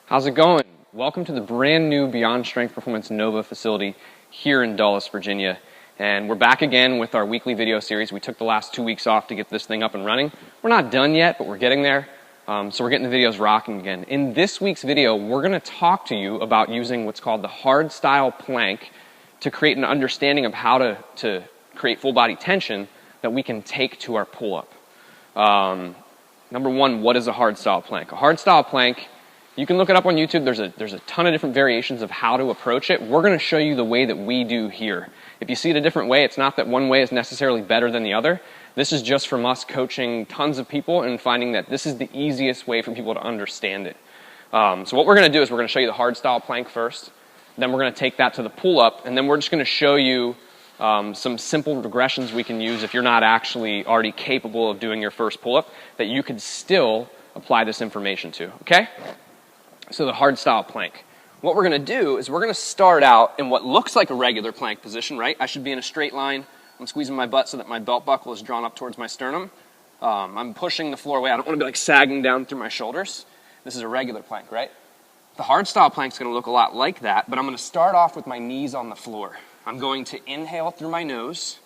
How's it going? Welcome to the brand new Beyond Strength Performance Nova facility here in Dulles, Virginia. And we're back again with our weekly video series. We took the last 2 weeks off to get this thing up and running. We're not done yet, but we're getting there. So we're getting the videos rocking again. In this week's video, we're going to talk to you about using what's called the hard style plank to create an understanding of how to create full body tension that we can take to our pull-up. Number one, what is a hard style plank? A hard style plank, you can look it up on YouTube. There's a ton of different variations of how to approach it. We're going to show you the way that we do here. If you see it a different way, it's not that one way is necessarily better than the other. This is just from us coaching tons of people and finding that this is the easiest way for people to understand it. So what we're going to do is we're going to show you the hard style plank first. Then we're going to take that to the pull-up, and then we're just going to show you some simple regressions we can use if you're not actually already capable of doing your first pull-up that you could still apply this information to, okay? So the hard style plank. What we're going to do is we're going to start out in what looks like a regular plank position, right? I should be in a straight line. I'm squeezing my butt so that my belt buckle is drawn up towards my sternum. I'm pushing the floor away. I don't want to be like sagging down through my shoulders. This is a regular plank, right? The hard style plank is going to look a lot like that, but I'm going to start off with my knees on the floor. I'm going to inhale through my nose.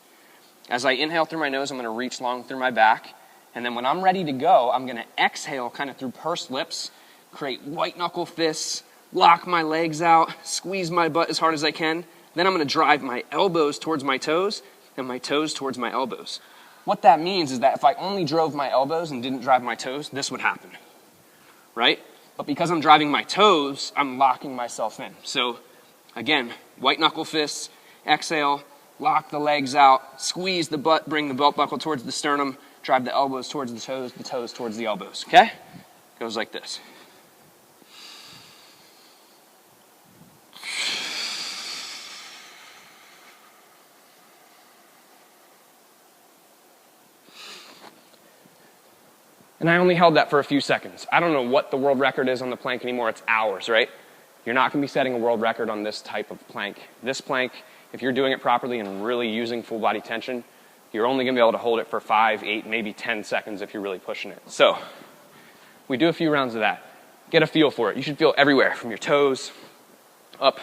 As I inhale through my nose, I'm going to reach long through my back. And then when I'm ready to go, I'm going to exhale kind of through pursed lips, create white knuckle fists, lock my legs out, squeeze my butt as hard as I can. Then I'm going to drive my elbows towards my toes and my toes towards my elbows. What that means is that if I only drove my elbows and didn't drive my toes, this would happen, right? But because I'm driving my toes, I'm locking myself in. So again, white knuckle fists, exhale, lock the legs out, squeeze the butt, bring the belt buckle towards the sternum, drive the elbows towards the toes towards the elbows, okay? Goes like this. And I only held that for a few seconds. I don't know what the world record is on the plank anymore. It's hours, right? You're not going to be setting a world record on this type of plank. This plank, if you're doing it properly and really using full body tension, you're only going to be able to hold it for 5, 8, maybe 10 seconds if you're really pushing it. So we do a few rounds of that. Get a feel for it. You should feel everywhere, from your toes, up,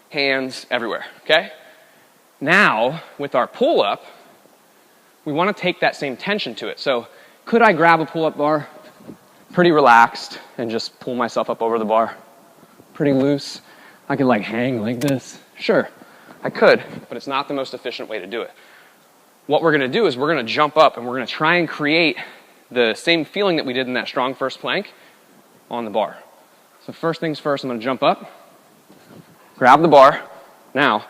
hands, everywhere, okay? Now, with our pull-up, we want to take that same tension to it. So could I grab a pull-up bar, pretty relaxed, and just pull myself up over the bar? Pretty loose. I could like hang like this. Sure, I could, but it's not the most efficient way to do it. What we're going to do is we're going to jump up and we're going to try and create the same feeling that we did in that strong first plank on the bar. So first things first, I'm going to jump up, grab the bar. Now,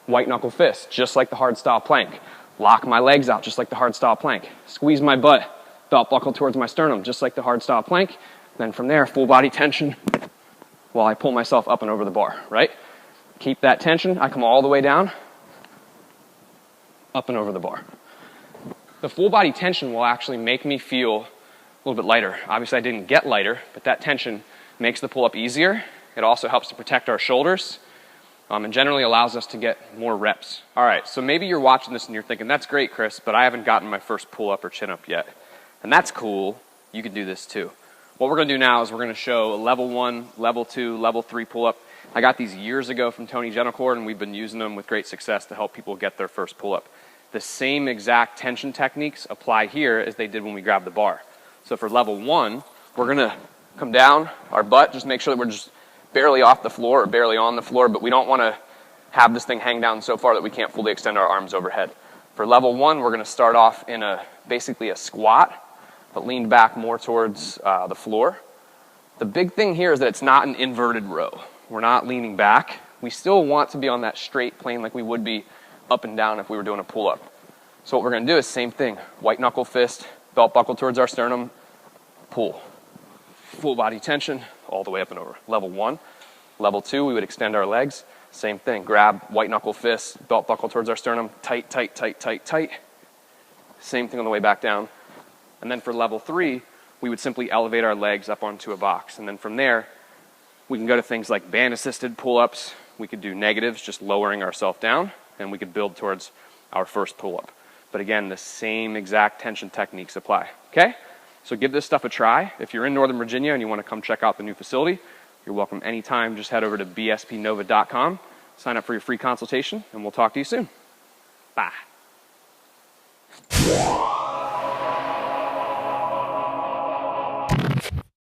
white knuckle fist, just like the hard style plank. Lock my legs out, just like the hard style plank. Squeeze my butt, belt buckle towards my sternum, just like the hard style plank. Then from there, full body tension while I pull myself up and over the bar, right? Keep that tension. I come all the way down, up and over the bar. The full body tension will actually make me feel a little bit lighter. Obviously, I didn't get lighter, but that tension makes the pull-up easier. It also helps to protect our shoulders and generally allows us to get more reps. All right, so maybe you're watching this and you're thinking, that's great, Chris, but I haven't gotten my first pull-up or chin-up yet. And that's cool. You can do this too. What we're going to do now is we're going to show a level 1, level 2, level 3 pull-up. I got these years ago from Tony Gentilcore, and we've been using them with great success to help people get their first pull-up. The same exact tension techniques apply here as they did when we grabbed the bar. So for level 1, we're going to come down our butt, just make sure that we're just barely off the floor or barely on the floor, but we don't want to have this thing hang down so far that we can't fully extend our arms overhead. For level 1, we're going to start off in basically a squat, but leaned back more towards the floor. The big thing here is that it's not an inverted row. We're not leaning back. We still want to be on that straight plane like we would be up and down if we were doing a pull-up. So what we're going to do is same thing. White knuckle fist, belt buckle towards our sternum, pull. Full body tension all the way up and over. Level 1. Level 2, we would extend our legs. Same thing. Grab white knuckle fist, belt buckle towards our sternum, tight, tight, tight, tight, tight. Same thing on the way back down. And then for level 3, we would simply elevate our legs up onto a box. And then from there, we can go to things like band-assisted pull-ups. We could do negatives, just lowering ourselves down, and we could build towards our first pull-up. But again, the same exact tension techniques apply, okay? So give this stuff a try. If you're in Northern Virginia and you want to come check out the new facility, You're welcome anytime. Just head over to bspnova.com, sign up for your free consultation, and we'll talk to you soon. Bye.